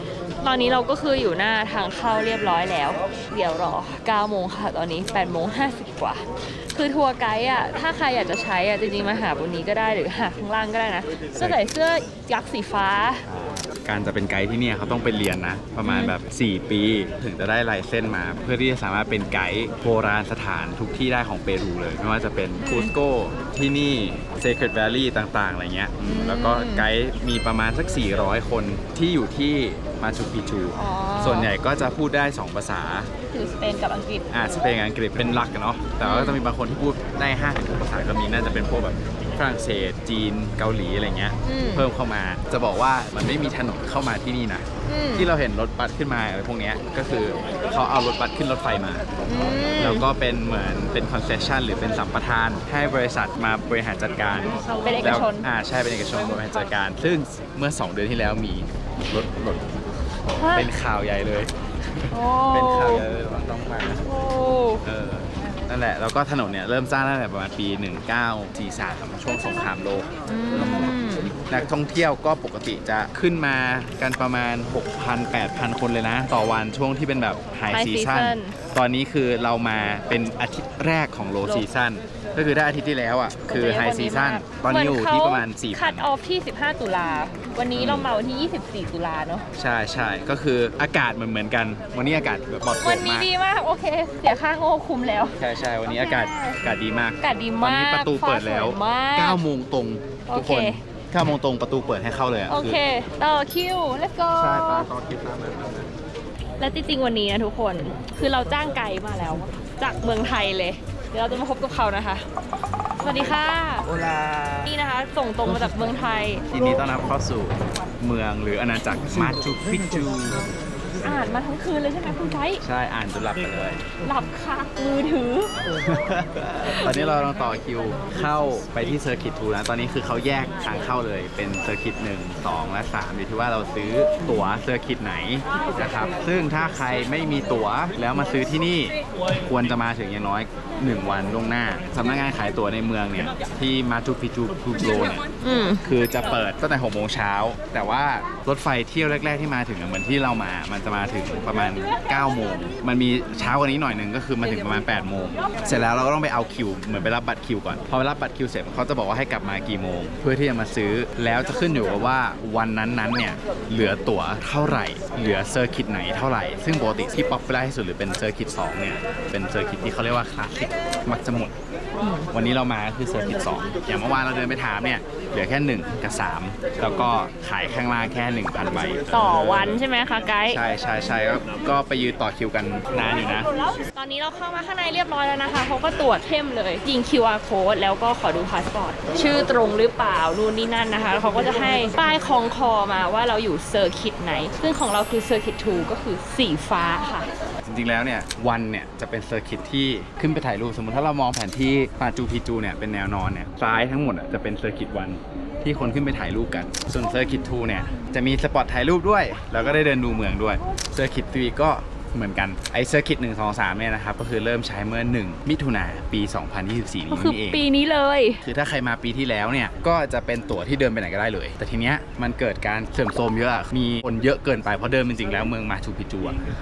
ตอนนี้เราก็คืออยู่หน้าทางเข้าเรียบร้อยแล้วเดี๋ยวรอ 9 โมงค่ะตอนนี้ 8 โมง 50 กว่าคือทัวร์ไกด์อ่ะถ้าใครอยากจะใช้อ่ะจริงๆมาหาบนนี้ก็ได้หรือหาข้างล่างก็ได้นะก็ใส่เสื้อยักษ์สีฟ้าการจะเป็นไกด์ที่เนี่ยเขาต้องไปเรียนนะประมาณแบบ 4 ปีถึงจะได้ไลเซนส์มาเพื่อที่จะสามารถเป็นไกด์โบราณสถานทุกที่ได้ของเปรูเลยไม่ว่าจะเป็นคูสโกที่นี่ Sacred Valley ต่างๆอะไรเงี้ยแล้วก็ไกด์มีประมาณสัก 400 คนที่อยู่ที่มาชูปิชูส่วนใหญ่ก็จะพูดได้ 2 ภาษาคือสเปนกับอังกฤษสเปนกับอังกฤษเป็นหลักกันเนาะแต่ว่าก็จะมีบางคนที่พูดได้ 5-6 ภาษาก็มีน่าจะเป็นพวกแบบฝรั่งเศสจีนเกาหลีอะไรเงี้ยเพิ่มเข้ามาจะบอกว่ามันไม่มีถนนเข้ามาที่นี่นะที่เราเห็นรถบัสขึ้นมาอะไรพวกนี้ก็คือเขาเอารถบัสขึ้นรถไฟมาแล้วก็เป็นเหมือนเป็นคอนเซสชันหรือเป็นสัมปทานให้บริษัทมาบริหารจัดการเป็นเอกชนใช่เป็นเอกชนบริหารจัดการซึ่งเมื่อ2 เดือนที่แล้วมีรถเป็นข่าวใหญ่เลยเป็นข่าวใหญ่เลยต้องมานั่นแหละแล้วก็ถนนเนี่ยเริ่มสร้างตั้งแต่ประมาณปี 1943 ช่วงสงครามโลกนักท่องเที่ยวก็ปกติจะขึ้นมากันประมาณ 6,000-8,000 คนเลยนะต่อวันช่วงที่เป็นแบบไฮซีซั่นตอนนี้คือเรามาเป็นอาทิตย์แรกของโลซีซั่นก็คือได้อาทิตย์ที่แล้วอ่ะคือไฮซีซั่นตอนนี้อยู่ที่ประมาณ 4,000 คัทออฟที่ 15 ตุลาวันนี้เรามาวันที่ 24 ตุลาเนาะใช่ก็คืออากาศเหมือนกันวันนี้อากาศแบบปลอดโปร่งมากวันนี้ดีมากโอเคเสียค่าโง่คุ้มแล้วใช่วันนี้อากาศดีมากตอนนี้ประตูเปิดแล้ว 9 โมงตรงทุกคน9 โมงตรงประตูเปิดให้เข้าเลยโอเคต่อคิว let's go ใช่ต่อคิวตามเลยและจริงๆวันนี้นะทุกคนคือเราจ้างไกด์มาแล้วจากเมืองไทยเลยเดี๋ยวเราจะมาพบกับเขานะคะสวัสดีค่ะโอลานี่นะคะส่งตรงมาจากเมืองไทยยินดีต้อนรับเข้าสู่เมืองหรืออาณาจักรมาชูปิชูอ่านมาทั้งคืนเลยใช่ไหมคุณไกด์ใช่อ่านจนหลับไปเลยหลับคามือถือ ตอนนี้เราต้องต่อคิวเข้าไปที่เซอร์กิต2นะตอนนี้คือเขาแยกทางเข้าเลยเป็นเซอร์กิต1 2 และ 3อยู่ที่ว่าเราซื้อตั๋วเซอร์กิตไหนนะครับซึ่งถ้าใครไม่มีตั๋วแล้วมาซื้อที่นี่ควรจะมาถึงอย่างน้อย1 วันล่วงหน้าสำนักงานขายตั๋วในเมืองเนี่ยที่มาชูปิชูคูโกเนี่ยคือจะเปิดตั้งแต่ 6 โมงเช้าแต่ว่ารถไฟเที่ยวแรกๆที่มาถึงเหมือนที่เรามามันจะมาถึงประมาณ 9 โมงมันมีเช้ากว่านี้หน่อยนึงก็คือมาถึงประมาณ 8 โมงเสร็จแล้วเราก็ต้องไปเอาคิวเหมือนไปรับบัตรคิวก่อนพอไปรับบัตรคิวเสร็จเขาจะบอกว่าให้กลับมากี่โมงเพื่อที่จะมาซื้อแล้วจะขึ้นอยู่กับว่าวันนั้นเนี่ยเหลือตั๋วเท่าไหร่เหลือเซอร์กิตไหนเท่าไหร่ซึ่งปกติที่ป๊อปปูล่าที่สุดหรือเป็นเซอร์กิต2เนี่ยเป็นเซอร์กิตที่เขาเรียกว่าคลาสสิกมักจะหมดวันนี้เรามาคือเซอร์กิต2อย่างเมื่อวานเราเดินไปถามเนี่ยเหลือแค่1 กับ 3แล้วก็ขายข้างล่างแค่ 1,000 ใบต่อวันใช่ไหมคะไกด์ใช่ก็ไปยืนต่อคิวกันนานอยู่นะตอนนี้เราเข้ามาข้างในเรียบร้อยแล้วนะคะเขาก็ตรวจเข้มเลยยิง QR code แล้วก็ขอดูพาสปอร์ตชื่อตรงหรือเปล่านู่นนี่นั่นนะคะเขาก็จะให้ป้ายคล้องคอมาว่าเราอยู่เซอร์กิตไหนซึ่งของเราคือเซอร์กิต2ก็คือสีฟ้าค่ะจริงๆแล้วเนี่ยวันเนี่ยจะเป็นเซอร์กิตที่ขึ้นไปถ่ายรูปสมมติถ้าเรามองแผนที่มาชูปิชูเนี่ยเป็นแนวนอนเนี่ยซ้ายทั้งหมดจะเป็นเซอร์กิต1ที่คนขึ้นไปถ่ายรูปกันส่วนเซอร์กิต2เนี่ยจะมีสปอตถ่ายรูปด้วยแล้วก็ได้เดินดูเมืองด้วยเซอร์กิต3ก็เหมือนกันไอเซอร์กิต1 2 3เนี่ยนะครับก็คือเริ่มใช้เมื่อ1 มิถุนายนปี 2024 นี้เองปีนี้เลยคือถ้าใครมาปีที่แล้วเนี่ยก็จะเป็นตั๋วที่เดินไปไหนก็ได้เลยแต่ทีเนี้ยมันเกิดการเสื่อมโทรมเยอะมีคนเยอะเกินไปเพราะเดิมจริงๆแล้วเมืองมาชูปิชู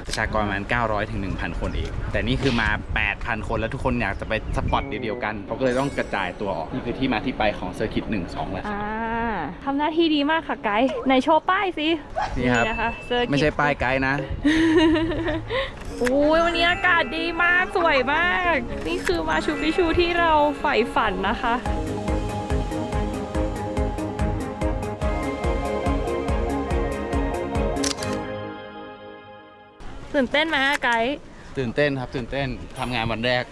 ประชากรประมาณ 900 ถึง 1,000 คนเองแต่นี่คือมา 8,000 คนแล้วทุกคนอยากจะไปสปอตเดียวกันเขาก็เลยต้องกระจายตัวออกนี่คือที่มาที่ไปของเซอร์กิต1 2แล้วทำหน้าที่ดีมากค่ะไกด์ในโชว์ป้ายสินี่ครับนะคะไม่ใช่ป้ายไกด์นะโอ้ยวันนี้อากาศดีมากสวยมากนี่คือมาชูปิชูที่เราใฝ่ฝันนะคะตื่นเต้นไหมไกด์ตื่นเต้นครับตื่นเต้นทำงานวันแรก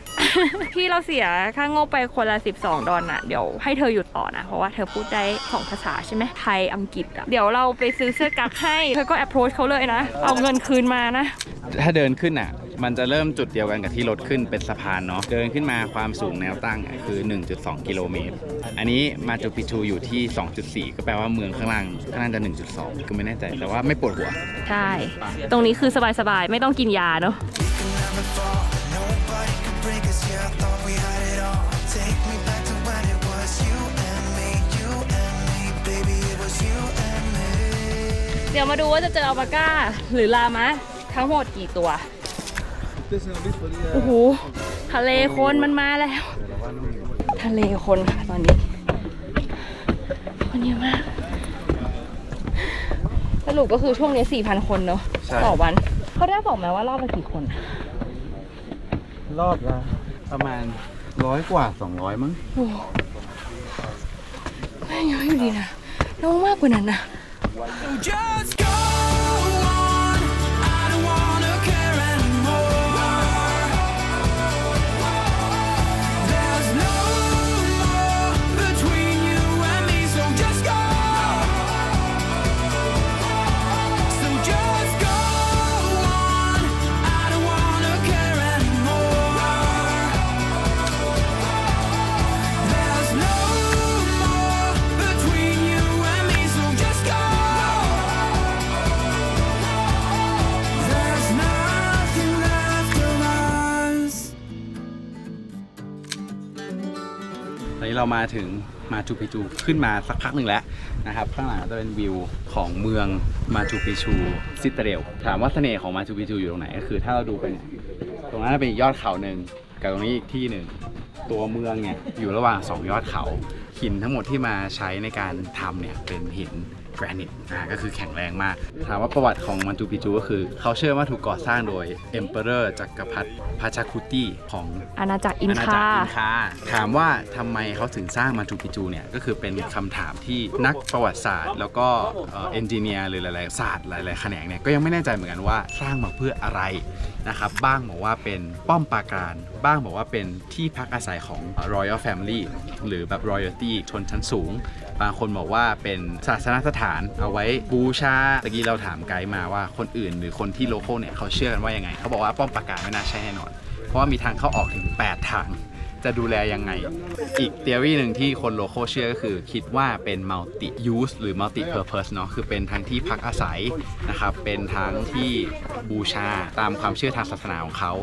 พี่เราเสียค่างบไปคนละ12 ดอลลาร์เดี๋ยวให้เธอหยุดต่อนะเพราะว่าเธอพูดได้2 ภาษาใช่ไหมไทยอังกฤษเดี๋ยวเราไปซื้อเสื้อกั๊กให้เธอก็ approach เขาเลยนะเอาเงินคืนมานะถ้าเดินขึ้นมันจะเริ่มจุดเดียวกันกับที่รถขึ้นเป็นสะพานเนาะเดินขึ้นมาความสูงแนวตั้งคือ 1.2 กิโลเมตรอันนี้มาชูปิชูอยู่ที่ 2.4 ก็แปลว่าเมืองข้างล่างก็น่าจะ 1.2 คือไม่แน่ใจแต่ว่าไม่ปวดหัวใช่ตรงนี้คือสบายๆไม่ต้องกินยาเนาะ Nobody could break us, yeah, I thought we had it all. Take me back to when it was you and me, baby, it was you and me. เดี๋ยวมาดูว่าจะเจออัลปาก้าหรือลามะทั้งหมดกี่ตัว โอ้โห ทะเลคนมันมาแล้ว ทะเลคนค่ะตอนนี้คนเยอะมากสรุปก็คือช่วงนี้ 4,000 คนเนอะต่อวัน เขาได้บอกไหมว่ารอบละกี่คน รอบละประมาณ100 กว่า 200 มั้ง โอ้ไม่เยอะอยู่ดีนะน้องมากกว่านั้นนะ Just go on, I don't wanna care anymore. There's no more between you and me, so just go. So just go on, I don't wanna care anymore. There's no more between you and me, so just go. There's nothing left of us. ตอนนี้เรามาถึงมาชูปิจูขึ้นมาสักพักหนึ่งแล้วนะครับข้างหลังจะเป็นวิวของเมืองมาชูปิชูซิตาเดลถามว่าเสน่ห์ของมาชูปิจูอยู่ตรงไหนก็คือถ้าเราดูไปเนี่ยตรงนั้นเป็นอีกยอดเขาหนึ่งกับตรงนี้อีกที่หนึ่งตัวเมืองเนี่ยอยู่ระหว่าง2 ยอดเขาหินทั้งหมดที่มาใช้ในการทำเนี่ยเป็นหินแกรนิตก็คือแข็งแรงมากถามว่าประวัติของมาชูปิจูก็คือเขาเชื่อว่าถูกก่อสร้างโดย Emperor จักรพรรดิพาชาคุติของ อาณาจักรอิน อาณาจัก คาร อินคาถามว่าทำไมเขาถึงสร้างมาชูปิจูเนี่ยก็คือเป็นคำถามที่นักประวัติศาสตร์ แล้วก็เอนจิเนียร์หรือหลายๆศาสตร์หลายๆแขนงเนี่ยก็ยังไม่แน่ใจเหมือนกันว่าสร้างมาเพื่ออะไรนะครับบ้างบอกว่าเป็นป้อมปราการบ้างบอกว่าเป็นที่พักอาศัยของ Royal Family หรือแบบ Royalty ชนชั้นสูง บางคนบอกว่าเป็นศาสนสถานเอาไว้บูชาตะกี้เราถามไกด์มาว่าคนอื่นหรือคนที่โลคอลเนี่ยเขาเชื่อกันว่ายังไงเขาบอกว่าป้อมปราการไม่น่าใช่แน่นอนเพราะว่ามีทางเข้าออกถึง8 ทางจะดูแลยังไงอีกเทอรี่หนึ่งที่คนโลคอลเชื่อก็คือคิดว่าเป็น multi use หรือ multi purpose เนาะคือเป็นทั้งที่พักอาศัยนะครับเป็นทั้งที่บูชาตามความเชื่อทางศาสนาของเขา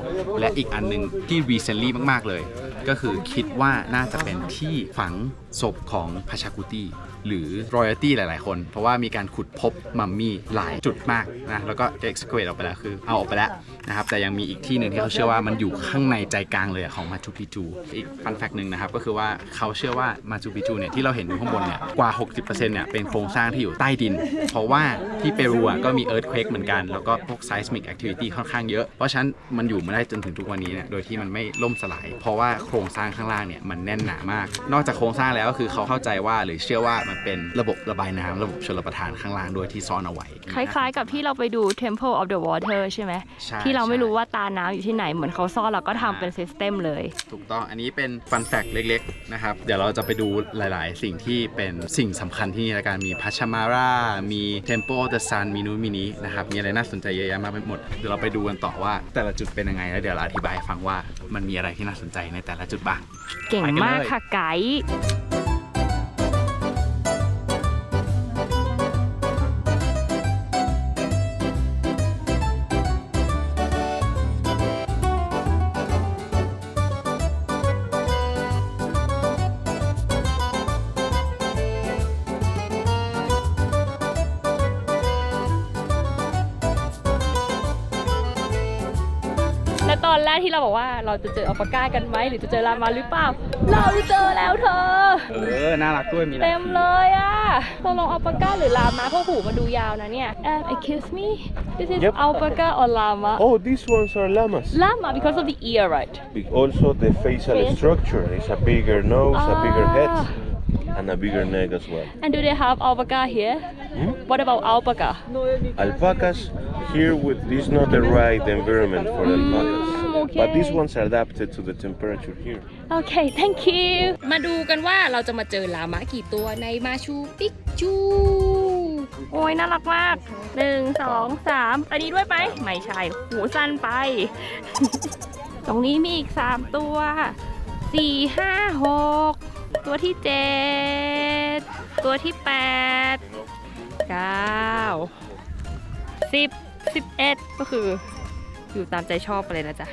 และอีกอันนึงที่ recently มากๆเลยก็คือคิดว่าน่าจะเป็นที่ฝังศพของพาชากุติหรือ royalty หลายๆคนเพราะว่ามีการขุดพบมัมมี่หลายจุดมากนะแล้วก็ excavate ออกไปแล้วคือเอาออกไปแล้วนะครับแต่ยังมีอีกที่หนึ่งที่เขาเชื่อว่ามันอยู่ข้างในใจกลางเลยของมาชูปิจูอีกฟันแฟกต์หนึ่งนะครับก็คือว่าเขาเชื่อว่ามาชูปิจูเนี่ยที่เราเห็นอยู่ข้างบนเนี่ยกว่า 60% เนี่ยเป็นโครงสร้างที่อยู่ใต้ดินเพราะว่าที่เปรูก็มี earthquake เหมือนกันแล้วก็พวก seismic activity ค่อนข้างเยอะเพราะฉะนั้นมันอยู่มาได้จนถึงทุกวันนี้เนี่ยโดยที่มันไม่ล่มสลายเพราะว่าโครงสร้างข้างล่างเนี่ยมันแน่นหนามากนอกจากโครงสร้างแล้วก็คือเขาเข้าใจว่าหรือเชื่อว่ามันเป็นระบบระบายน้ำระบบชลประทานข้างล่างด้วยที่ซ่อนเอาไว้ คล้ายๆกับที่เราไปดู Temple of the Water ใช่ไหม ใช่ ที่เราไม่รู้ว่าตาน้ำอยู่ที่ไหนเหมือนเขาซ่อนแล้วก็ทำเป็นซิสเต็มเลย ถูกต้องอันนี้เป็นฟันแฟกต์เล็กๆนะครับเดี๋ยวเราจะไปดูหลายๆ สิ่งที่เป็นสิ่งสำคัญที่นี่ละกันมีพัชมารามี Temple of the Sun มีนู้นมีนี้นะครับมีอะไรน่าสนใจเยอะแยะมากไปหมดเดี๋ยวเราไปดูกันต่อว่าแต่ละจุดเป็นยังไงแล้วเดี๋ยวเราอธิบายให้ฟังว่ามันมีอะไรที่น่าสนใจในแต่ละจุดบ้าง เก่งมากค่ะไกด์ และตอนแรกที่เราบอกว่าเราจะเจออัลปาก้ากันไหมหรือจะเจอลามาหรือเปล่าเราเจอแล้วเธอ น่ารักด้วยมีหลาย เต็มเลยอ่ะตกลงอัลปาก้าหรือลามาเพราะหูมันดูยาวนะเนี่ย excuse me this is Yep. alpaca or llama Oh, these ones are llamas. llama because of the ear right Also, the facial Face. structure is a bigger nose, a bigger head, Ah. and a bigger neck as well. and do they have alpaca here what about alpaca Alpacas, here with this is not the right environment for alpacas. okay. But these ones are adapted to the temperature here. okay thank you มาดูกันว่าเราจะมาเจอลามะกี่ตัวในมาชูปิกจูโอ้ยน่ารักมาก1 2 3อันนี้ด้วยไหมไม่ใช่หูสั้นไป ตรงนี้มีอีก3ตัว4 5 6ตัวที่ 7 ตัวที่ 8 9 10 11 ก็คืออยู่ตามใจชอบไปเลยนะจ๊ะ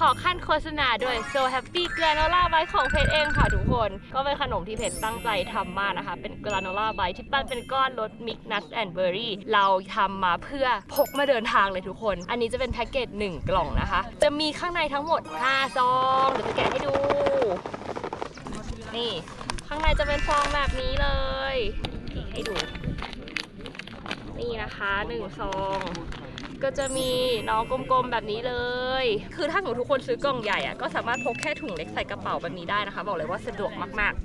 ขอขั้นโฆษณาด้วย So Happy Granola Bite ของเพชรเองค่ะทุกคนก็เป็นขนมที่เพชรตั้งใจทำมากนะคะเป็น Granola Bite ที่ปั้นเป็นก้อนรส Mix Nuts and Berry เราทำมาเพื่อพกมาเดินทางเลยทุกคนอันนี้จะเป็นแพ็กเกจ1 กล่องนะคะจะมีข้างในทั้งหมด5 ซองเดี๋ยวจะแกะให้ดูนี่ข้างในจะเป็นซองแบบนี้เลยให้ดูนี่นะคะ1 ซองก็จะมีน้องกลมๆแบบนี้เลยคือถ้าสมมติทุกคนซื้อกล่องใหญ่อะก็สามารถพกแค่ถุงเล็กใส่กระเป๋าแบบนี้ได้นะคะบอกเลยว่าสะดวกมากๆ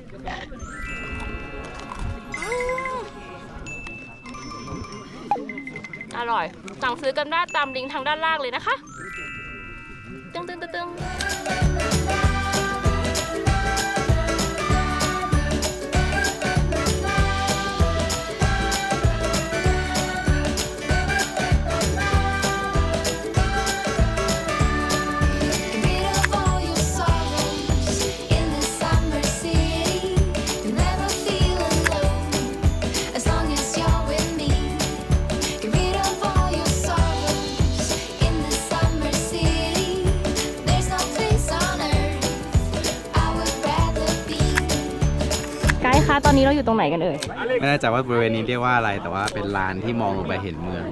อร่อยสั่งซื้อกันได้ตามลิงก์ทางด้านล่างเลยนะคะตึ้งตอนนี้เราอยู่ตรงไหนกันเอ่ย ไม่แน่ใจว่าบริเวณนี้เรียกว่าอะไรแต่ว่าเป็นลานที่มองลงไปเห็นเมือง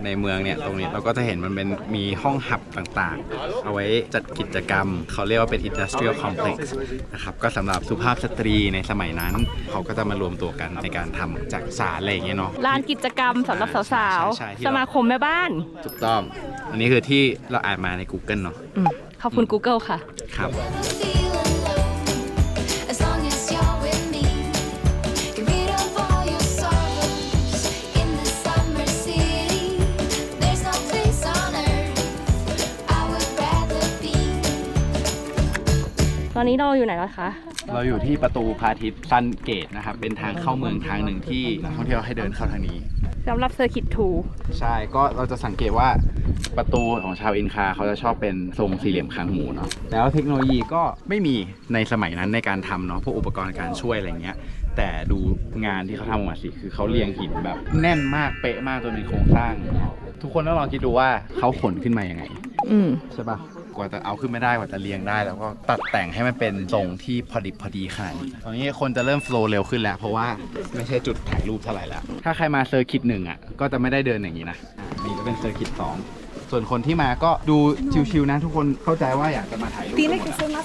ในเมืองเนี่ยตรงนี้เราก็จะเห็นมันเป็นมีห้องหับต่างๆเอาไว้จัดกิจกรรมเขาเรียกว่าเป็น industrial complex นะครับก็สำหรับสุภาพสตรีในสมัยนั้นเขาก็จะมารวมตัวกันในการทำจากสารอะไรอย่างเงี้ยเนาะลานกิจกรรมสำหรับสาวๆสมาคมแม่บ้านถูกต้องอันนี้คือที่เราอ่านมาใน Google เนาะขอบคุณ Google ค่ะครับตอนนี้เราอยู่ไหนแล้วคะเราอยู่ที่ประตูพระอาทิตย์ซันเกตนะครับเป็นทางเข้าเมืองทางหนึ่งที่นักท่องเที่ยวให้เดินเข้าทางนี้สำหรับเซอร์กิตทูใช่ก็เราจะสังเกตว่าประตูของชาวอินคาเขาจะชอบเป็นทรงสี่เหลี่ยมคางหมูเนาะแล้วเทคโนโลยีก็ไม่มีในสมัยนั้นในการทำเนาะพวกอุปกรณ์การช่วยอะไรเงี้ยแต่ดูงานที่เขาทำออกมาสิคือเขาเรียงหินแบบแน่นมากเป๊ะมากจนเป็นโครงสร้างทุกคนต้องลองคิดดูว่าเขาขนขึ้นมายังไงใช่ปะกว่าจะเอาขึ้นไม่ได้กว่าจะเรียงได้แล้วก็ตัดแต่งให้มันเป็นทรงที่พอดีขนาดนี้ตอนนี้คนจะเริ่มโฟล์เร็วขึ้นแล้วเพราะว่าไม่ใช่จุดถ่ายรูปเท่าไหร่แล้วถ้าใครมาเซอร์กิต1อ่ะก็จะไม่ได้เดินอย่างนี้นะนี่ก็เป็นเซอร์กิต2ส่วนคนที่มาก็ดูชิวๆนะทุกคนเข้าใจว่าอยากจะมาถ่ายรูป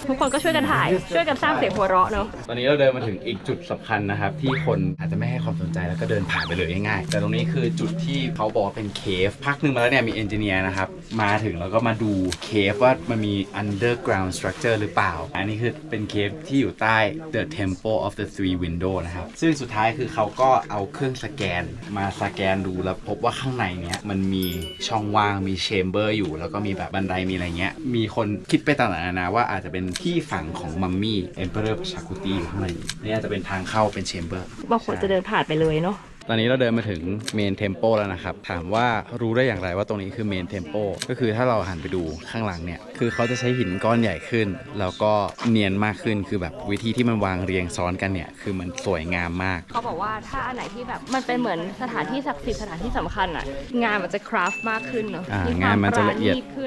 ทุกคนก็ช่วยกันถ่ายช่วยกันสร้างเสียงหัวเราะเนาะตอนนี้เราเดินมาถึงอีกจุดสำคัญนะครับที่คนอาจจะไม่ให้ความสนใจแล้วก็เดินผ่านไปเลยง่ายๆแต่ตรงนี้คือจุดที่เขาบอกเป็นเคฟพักหนึ่งมาแล้วเนี่ยมีเอนจิเนียร์นะครับมาถึงแล้วก็มาดูเคฟว่ามันมี underground structure หรือเปล่าอันนี้คือเป็นเคฟที่อยู่ใต้ The Temple of the Three Windows นะครับซึ่งสุดท้ายคือเขาก็เอาเครื่องสแกนมาสแกนดูแล้วพบว่าข้างในเนี้ยมันมีช่องว่างมีแชมเบอร์อยู่แล้วก็มีแบบบันไดมีอะไรเงี้ยมีคนคิดไปต่างๆนานาว่าอาจจะเป็นที่ฝังของมัมมี่ Emperor Shakuti อยู่ข้างในนี่อาจจะเป็นทางเข้าเป็นแชมเบอร์บางคนจะเดินผ่านไปเลยเนาะตอนนี้เราเดินมาถึงเมนเทมโปแล้วนะครับถามว่ารู้ได้อย่างไรว่าตรงนี้คือเมนเทมโปก็คือถ้าเราหันไปดูข้างหลังเนี่ยคือเขาจะใช้หินก้อนใหญ่ขึ้นแล้วก็เนียนมากขึ้นคือแบบวิธีที่มันวางเรียงซ้อนกันเนี่ยคือมันสวยงามมากเขาบอกว่าถ้าอันไหนที่แบบมันเป็นเหมือนสถานที่ศักดิ์สิทธิ์สถานที่สำคัญอ่ะงานมันจะคราฟมากขึ้นเนาะงานมันจะละเอียดขึ้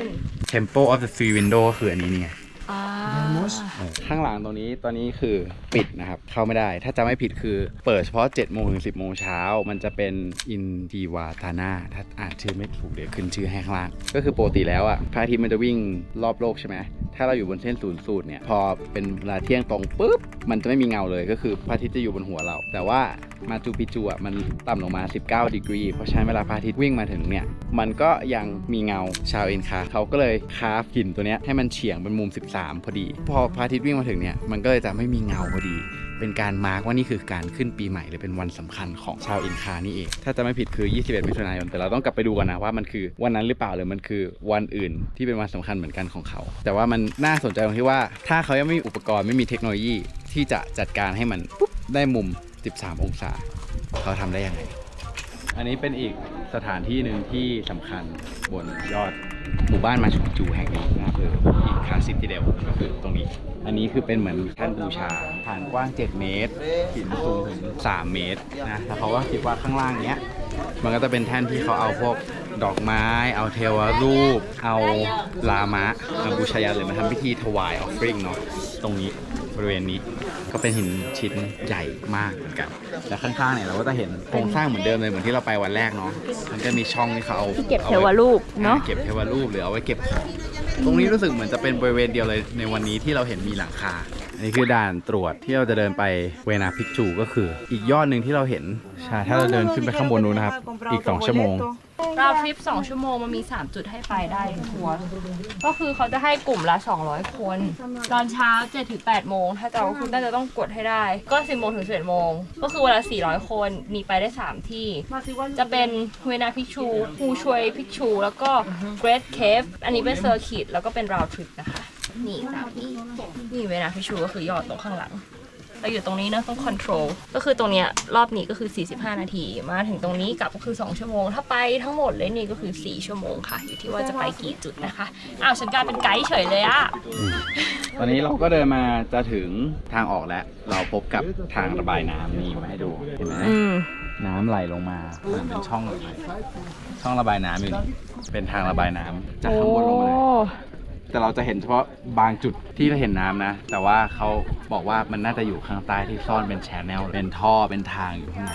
นTemple of the Three Windows คืออันนี้เนี่ยข้างหลังตรงนี้ตอนนี้คือปิดนะครับเข้าไม่ได้ถ้าจะไม่ผิดคือเปิดเฉพาะ 7 โมงถึง 10 โมงเช้ามันจะเป็นอินดีวาตาน่าถ้าอ่านชื่อไม่ถูกเดี๋ยวขึ้นชื่อให้ข้างล่างก็คือปกติแล้วอ่ะพระอาทิตย์มันจะวิ่งรอบโลกใช่ไหมถ้าเราอยู่บนเส้นศูนย์สูตรเนี่ยพอเป็นเวลาเที่ยงตรงปุ๊บมันจะไม่มีเงาเลยก็คือพระอาทิตย์จะอยู่บนหัวเราแต่ว่ามาจูปิจูอ่ะมันต่ำลงมา19 ดีกรีเพราะฉะนั้นเวลาพระอาทิตย์วิ่งมาถึงเนี่ยมันก็ยังมีเงาชาวอินคาเขาก็เลยคราฟหินตัวเนี้ยให้มันเฉียงเป็นมุม13พอดีพอพระอาทิตย์วิ่งมาถึงเนี่ยมันก็เลยจะไม่มีเงาพอดีเป็นการมาร์กว่านี่คือการขึ้นปีใหม่หรือเป็นวันสำคัญของชาวอินคานี่เองถ้าจะไม่ผิดคือ21 มิถุนายนแต่เราต้องกลับไปดูกันนะว่ามันคือวันนั้นหรือเปล่าหรือมันคือวันอื่นที่เป็นวันสำคัญเหมือนกันของเขาแต่ว่ามันน่าสนใจตรงที่ว่าถ้าเขายังไม่มีอุปกรณ์ไม่มีเทคโนโลยีที่จะจัดการให้มันปุ๊บได้มุม13 องศาเขาทำได้ยังไงอันนี้เป็นอีกสถานที่หนึ่งที่สำคัญบนยอดหมู่บ้านมาชูปิจูแห่งนี้นะคืออินคาซิตี้เดลก็คือตรงนี้อันนี้คือเป็นเหมือนแท่นบูชาฐานกว้าง7 เมตรหินสูงถึง3 เมตรนะแล้วเขาก็คิดว่าข้างล่างเนี้ยมันก็จะเป็นแท่นที่เขาเอาพวก ดอกไม้เอาเทวรูปเอาลามะมาบูชายันหรือมาทำพิธีถวายออฟริงเนาะตรงนี้บริเวณนี้ก็เป็นหินชิ้นใหญ่มากเหมือนกันและข้างๆเนี่ยเราก็จะเห็นโครงสร้างเหมือนเดิมเลยเหมือนที่เราไปวันแรกเนาะมันจะมีช่องที่เขาเอา ที่เก็บเทวรูปเนาะ เก็บเทวรูปหรือเอาไว้เก็บของตรงนี้รู้สึกเหมือนจะเป็นบริเวณเดียวเลยในวันนี้ที่เราเห็นมีหลังคาอันนี้คือด่านตรวจที่เราจะเดินไปเวนาพิกจูก็คืออีกยอดหนึ่งที่เราเห็นใช่ถ้าเราเดินขึ้นไปข้างบนนู้นนะครับอีก2 ชั่วโมง เราทริป2 ชั่วโมงมันมี3จุดให้ไปได้ทัวร์ก็คือเขาจะให้กลุ่มละ200 คนตอนเช้า7 ถึง 8 โมงถ้าจะคุณน่าจะต้องกดให้ได้ก็10 โมงถึง11 โมงก็คือเวลา400 คนมีไปได้3ที่จะเป็นเวนาพิกชูฮูชวยพิกชูแล้วก็เกรทเคฟอันนี้เป็นเซอร์คิตแล้วก็เป็นราวทริปนะคะนี่3ที่นี่เวนาพิกชูก็คือยอดตรงข้างหลังเราอยู่ตรงนี้นะต้องคอนโทรลก็คือตรงเนี้ยรอบนี้ก็คือ45 นาทีมาถึงตรงนี้กลับก็คือ2 ชั่วโมงถ้าไปทั้งหมดเลยนี่ก็คือ4 ชั่วโมงค่ะอยู่ที่ว่าจะไปกี่จุดนะคะอ้าวฉันกลายเป็นไกด์เฉยเลยอะ ตอนนี้เราก็เดินมาจะถึงทางออกแล้วเราพบกับทางระบายน้ำนี่มาให้ดูเห็นไหมน้ำไหลลงมาเหมือนเป็นช่องระบายน้ำอยู่นี่เป็นทางระบายน้ำจากข้างบนลงมาเลยแต่เราจะเห็นเฉพาะบางจุดที่เราเห็นน้ำนะ แต่ว่าเขาบอกว่ามันน่าจะอยู่ข้างใต้ที่ซ่อนเป็นแชนแนลเป็นท่อเป็นทางอยู่ข้างใน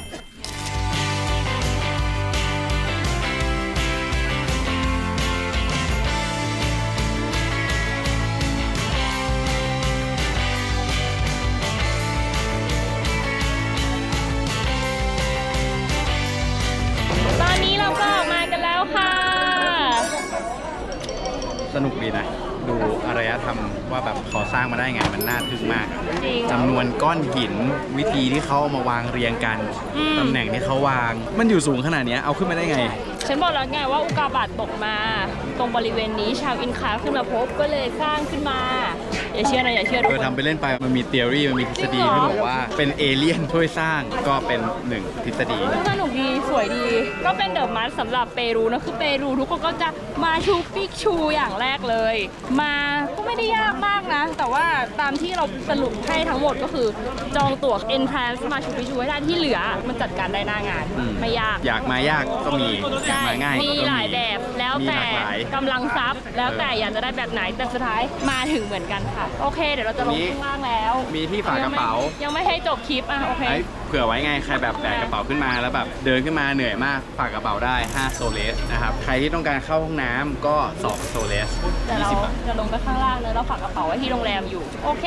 ตอนนี้เราก็ออกมากันแล้วค่ะ สนุกดีนะ ดูอารยธรรมว่าแบบเขาสร้างมาได้ไงมันน่าทึ่งมาก จริง จำนวนก้อนหินวิธีที่เขาเอามาวางเรียงกันตำแหน่งที่เขาวางมันอยู่สูงขนาดนี้เอาขึ้นมาได้ไง ฉันบอกแล้วไงว่าอุกกาบาตตกมา ตรงบริเวณนี้ชาวอินคาขึ้นมาพบก็เลยสร้างขึ้นมาอย่าเชื่อนะอย่าเชื่อทุกคน ทำไปเล่นไปมันมี theory มันมีทฤษฎีที่บอกว่าเป็นเอเลี่ยนช่วยสร้างก็เป็นหนึ่งทฤษฎี สนุกดีสวยดีก็เป็นเดอะมัสสำหรับเปรูนะคือเปรูทุกคนก็จะมาชูปิกชูอย่างแรกเลย มาก็ไม่ได้ยากมากนะ แต่ว่าตามที่เราสรุปให้ทั้งหมดก็คือจองตั๋ว entrance มาชูปิกชูให้ได้ที่เหลือมันจัดการได้หน้างานไม่ยาก อยากมายากก็มีอยากมาง่ายก็ มีหลายแบบแล้ว มี แต่ หลากหลาย กำลังทรัพย์แล้วแต่อยากจะได้แบบไหนแต่สุดท้ายมาถึงเหมือนกันค่ะโอเคเดี๋ยวเราจะลงข้างล่างแล้ว มีที่ฝากกระเป๋า ยังไม่ให้จบคลิปอ่ะโอเค เผื่อไว้ไงใครแบบแบกกระเป๋าขึ้นมาแล้วแบบเดินขึ้นมาเหนื่อยมากฝากกระเป๋าได้5โซเลสนะครับใครที่ต้องการเข้าห้องน้ำก็2โซเลส แต่เรา 20 บาท จะลงไปข้างล่างเลยเราฝากกระเป๋าไว้ที่โรงแรมอยู่โอเค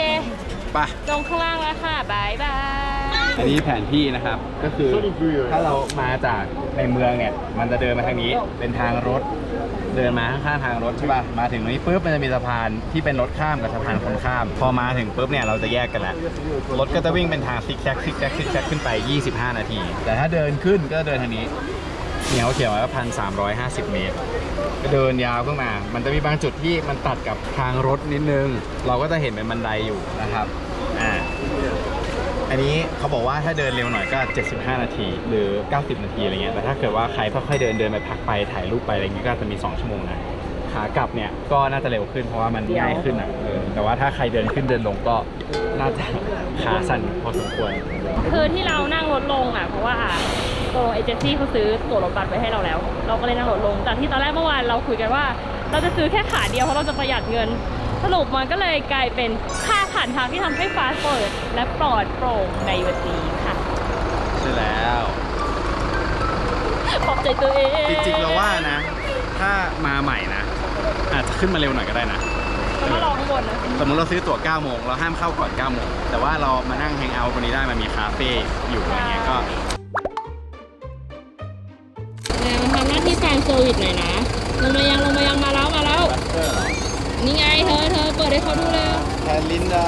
ไป ลงข้างล่างแล้วค่ะบายบาย อันนี้แผนที่นะครับก็คือถ้าเรามาจากในเมืองเนี่ยมันจะเดินมาทางนี้เป็นทางรถเดินมาข้างๆทางรถใช่ป่ะมาถึงตรงนี้ปุ๊บมันจะมีสะพานที่เป็นรถข้ามกับสะพานคนข้ามพอมาถึงปุ๊บเนี่ยเราจะแยกกันแล้วรถก็จะวิ่งเป็นทางซิกแซกซิกแซกซิกแซกขึ้นไป25 นาที แต่ถ้าเดินขึ้นก็เดินทางนี้เหนียวเขียวว่า1,350 เมตรก็เดินยาวขึ้นมามันจะมีบางจุดที่มันตัดกับทางรถนิดนึงเราก็จะเห็นเป็นบันไดอยู่นะครับอันนี้เขาบอกว่าถ้าเดินเร็วหน่อยก็75 นาทีหรือ90 นาทีอะไรเงี้ยแต่ถ้าเกิดว่าใครค่อยๆเดินไปพักไปถ่ายรูปไปอะไรเงี้ยก็จะมี2 ชั่วโมงนะขากลับเนี่ยก็น่าจะเร็วขึ้นเพราะว่ามันง่ายขึ้นอ่ะแต่ว่าถ้าใครเดินขึ้นเดินลงก็น่าจะขาสั่นพอสมควร คือที่เรานั่งรถลงอ่ะเพราะว่าโตเอเจนซี่เขาซื้อตั๋วรถบัสไว้ให้เราแล้ว เราก็เลยนั่งรถลงจากที่ตอนแรกเมื่อวานเราคุยกันว่า เราจะซื้อแค่ขาเดียวเพราะเราจะประหยัดเงินสรุปมันก็เลยกลายเป็นค่าผ่านทางที่ทำให้ฟ้าเปิดและปลอดโปร่งในวันนี้ค่ะ ใช่แล้ว ขอบใจตัวเอง จริงๆเราว่านะ ถ้ามาใหม่นะอาจจะขึ้นมาเร็วหน่อยก็ได้นะ เรามาลองข้างบนนะ สมมติเราซื้อตั๋ว9 โมงเราห้ามเข้าก่อน9 โมงแต่ว่าเรามานั่งแฮงเอาท์วันนี้ได้มันมีคาเฟ่อยู่อะไรเงี้ยก็ มาทำหน้าที่แฟนเซอร์วิสหน่อยนะลงมายังมาแล้วนี่ไงเธอเปิดให้เขาดูเลย แทนลินดา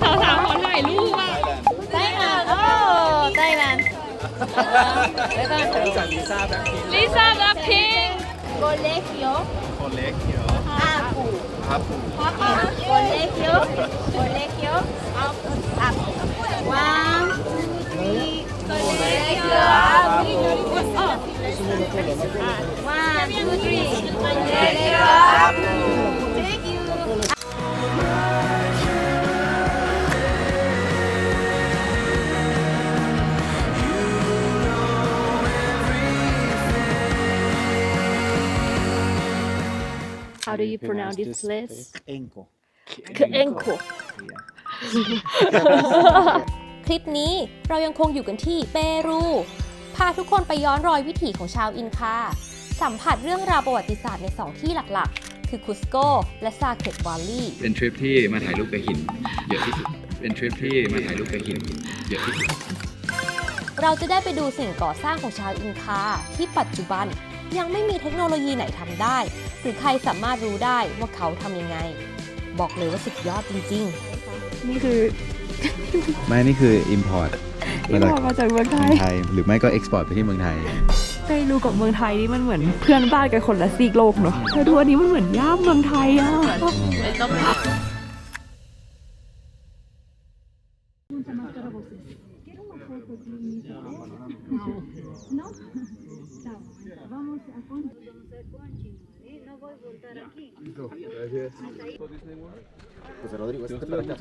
สาวๆขอถ่ายรูปอ่ะ Thailand. Oh, Thailand. Lisa Blackpink Colegio. คนเล็กเขียว Apu. ครับ Colegio. Colegio. Apu. One, two, three. Colegio. Apu. One, two, three. Colegio. Apu. Thank you. เ How do you pronounce this place Enco. คือเอ็งโค คลิปนี้เรายังคงอยู่กันที่เปรู พาทุกคนไปย้อนรอยวิถีของชาวอินคา สัมผัสเรื่องราวประวัติศาสตร์ใน2ที่หลักๆ คือคุสโกและซาเคร็ดวาลลีย์ เป็นทริปที่มาถ่ายรูปกับหินเยอะที่สุด เป็นทริปที่มาถ่ายรูปกับหินเยอะที่สุด เราจะได้ไปดูสิ่งก่อสร้างของชาวอินคาที่ปัจจุบันยังไม่มีเทคโนโลยีไหนทำได้ หรือใครสามารถรู้ได้ว่าเขาทำยังไง บอกเลยว่าสุดยอดจริงๆ นี่คือ ไม่นี่คือ import มาจากเมืองไทย หรือไม่ก็ export ไปที่เมืองไทย เปรูกับเมืองไทยนี่มันเหมือนเพื่อนบ้านกันคนละซีกโลกเนาะแต่ดูอันนี้มันเหมือนย่ามเมืองไทยอ่ะ José Rodrigo, este para acá.